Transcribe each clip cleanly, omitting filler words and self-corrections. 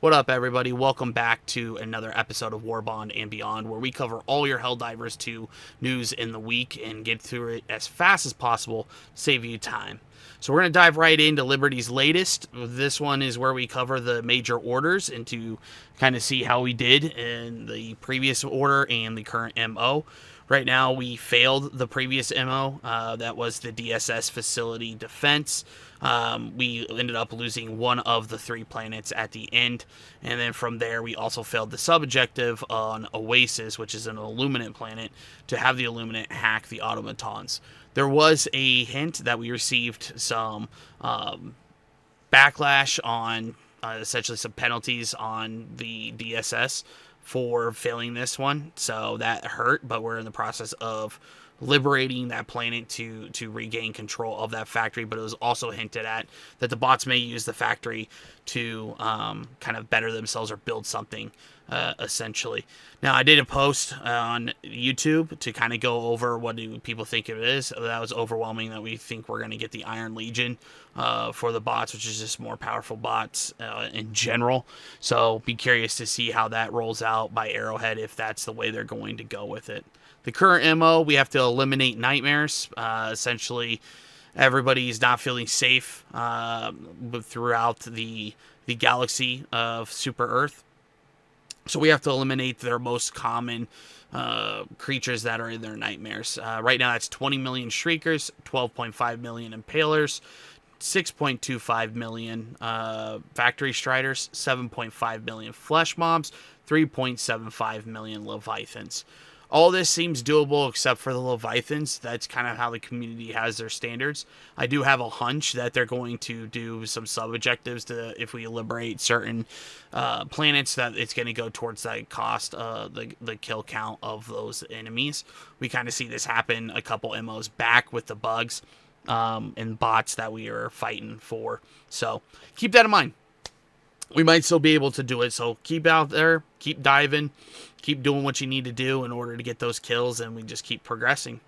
What up, everybody? Welcome back to another episode of Warbond and Beyond, where we cover all your Helldivers 2 news in the week and get through it as fast as possible to save you time. So we're going to dive right into Liberty's latest. This one is where we cover the major orders and to kind of see how we did in the previous order and the current MO. Right now, we failed the previous MO. That was the DSS facility defense. We ended up losing one of the 3 planets at the end. And then from there, we also failed the sub-objective on Oasis, which is an Illuminate planet, to have the Illuminate hack the Automatons. There was a hint that we received some backlash on essentially some penalties on the DSS for failing this one, so that hurt, but we're in the process of liberating that planet to regain control of that factory. But it was also hinted at that the bots may use the factory to kind of better themselves or build something essentially. Now, I did a post on YouTube to kind of go over what do people think it is. That was overwhelming that we think we're going to get the Iron Legion for the bots, which is just more powerful bots in general. So be curious to see how that rolls out by Arrowhead, if that's the way they're going to go with it. The current MO, we have to eliminate nightmares. Essentially, everybody's not feeling safe throughout the galaxy of Super Earth. So we have to eliminate their most common creatures that are in their nightmares. Right now, that's 20 million Shriekers, 12.5 million Impalers, 6.25 million Factory Striders, 7.5 million Flesh Mobs, 3.75 million Leviathans. All this seems doable except for the Leviathans. That's kind of how the community has their standards. I do have a hunch that they're going to do some sub-objectives to, if we liberate certain planets, that it's going to go towards that cost, the kill count of those enemies. We kind of see this happen a couple MOs back with the bugs and bots that we are fighting for. So keep that in mind. We might still be able to do it, so keep out there, keep diving, keep doing what you need to do in order to get those kills, and we just keep progressing.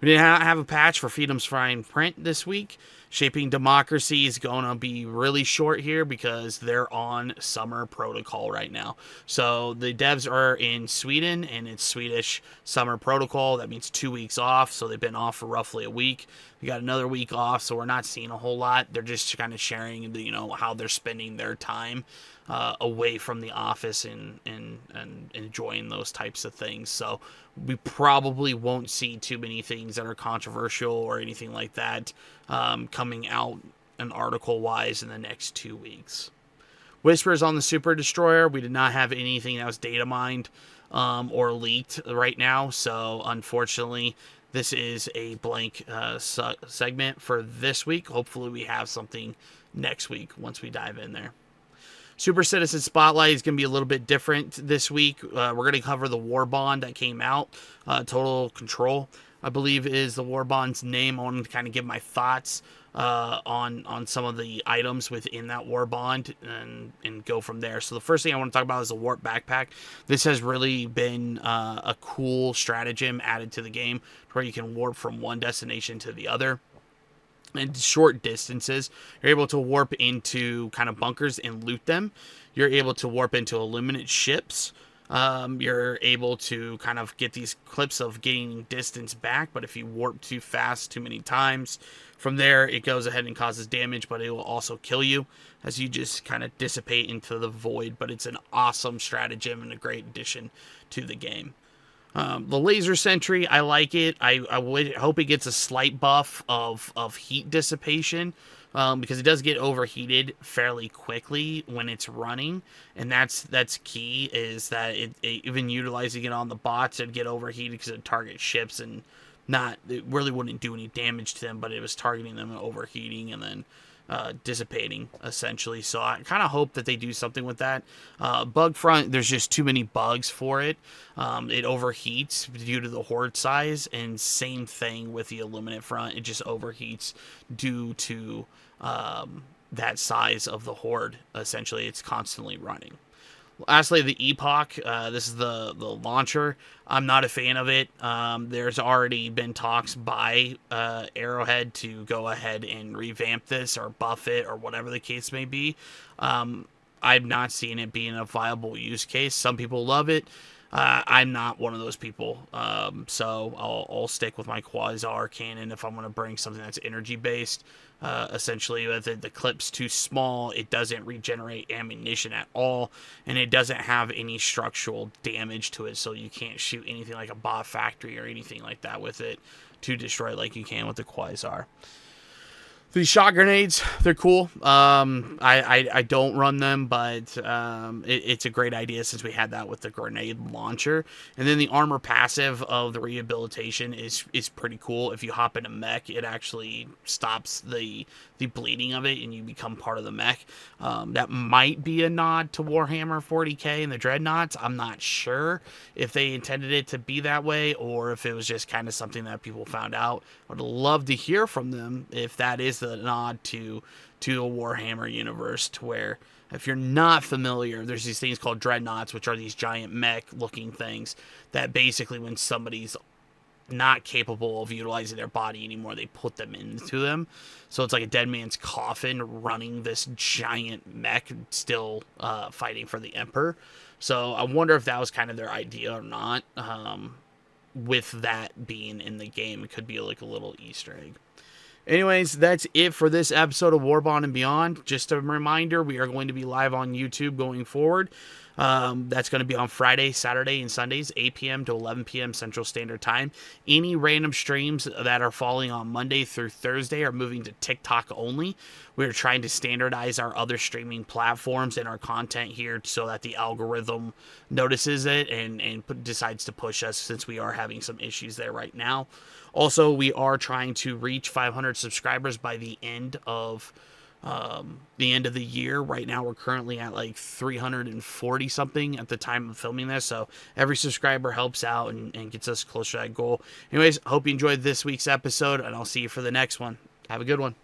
We didn't have a patch for Freedom's Fine Print this week. Shaping Democracy is going to be really short here because they're on summer protocol right now. So the devs are in Sweden, and it's Swedish summer protocol. That means 2 weeks off, so they've been off for roughly a week. We got another week off, so we're not seeing a whole lot. They're just kind of sharing, how they're spending their time away from the office and enjoying those types of things. So we probably won't see too many things that are controversial or anything like that coming out an article-wise in the next 2 weeks. Whispers on the Super Destroyer. We did not have anything that was data mined or leaked right now, so unfortunately this is a blank segment for this week. Hopefully we have something next week once we dive in there. Super Citizen Spotlight is going to be a little bit different this week. We're going to cover the Warbond that came out. Total Control, I believe, is the Warbond's name. I want to kind of give my thoughts on some of the items within that Warbond and go from there. So the first thing I want to talk about is the Warp Backpack. This has really been a cool stratagem added to the game where you can warp from one destination to the other. In short distances, you're able to warp into kind of bunkers and loot them. You're able to warp into Illuminate ships. You're able to kind of get these clips of gaining distance back, but if you warp too fast too many times, from there it goes ahead and causes damage, but it will also kill you as you just kind of dissipate into the void. But it's an awesome stratagem and a great addition to the game. The Laser Sentry, I like it. I would hope it gets a slight buff of heat dissipation because it does get overheated fairly quickly when it's running, and that's key, is that even utilizing it on the bots, it'd get overheated because it targets ships and it really wouldn't do any damage to them, but it was targeting them and overheating and then dissipating essentially. So I kind of hope that they do something with that. Bug front, there's just too many bugs for it. It overheats due to the horde size, and same thing with the Illuminate front. It just overheats due to that size of the horde. Essentially, it's constantly running. Lastly, the Epoch. This is the launcher. I'm not a fan of it. There's already been talks by Arrowhead to go ahead and revamp this or buff it or whatever the case may be. I've not seen it being a viable use case. Some people love it. I'm not one of those people. So I'll stick with my Quasar cannon if I'm going to bring something that's energy based. Essentially, the clip's too small, it doesn't regenerate ammunition at all, and it doesn't have any structural damage to it, so you can't shoot anything like a bot factory or anything like that with it to destroy it like you can with the Quasar. These shot grenades, they're cool. I don't run them, but it's a great idea since we had that with the grenade launcher. And then the armor passive of the rehabilitation is pretty cool. If you hop in a mech, it actually stops the bleeding of it, and you become part of the mech. That might be a nod to Warhammer 40k and the Dreadnoughts. I'm not sure if they intended it to be that way, or if it was just kind of something that people found out. Would love to hear from them if that is the nod to the Warhammer universe, to where, if you're not familiar, there's these things called Dreadnoughts, which are these giant mech looking things that basically, when somebody's not capable of utilizing their body anymore, they put them into them. So it's like a dead man's coffin running this giant mech, still fighting for the Emperor. So I wonder if that was kind of their idea or not. With that being in the game, it could be like a little Easter egg. Anyways, that's it for this episode of Warbond and Beyond. Just a reminder, we are going to be live on YouTube going forward. That's going to be on Friday, Saturday, and Sundays, 8 p.m. to 11 p.m. Central Standard Time. Any random streams that are falling on Monday through Thursday are moving to TikTok only. We're trying to standardize our other streaming platforms and our content here so that the algorithm notices it and decides to push us, since we are having some issues there right now. Also, we are trying to reach 500 subscribers by the end of the year. Right now, we're currently at like 340 something at the time of filming this. So every subscriber helps out and gets us closer to that goal. Anyways, I hope you enjoyed this week's episode, and I'll see you for the next one. Have a good one.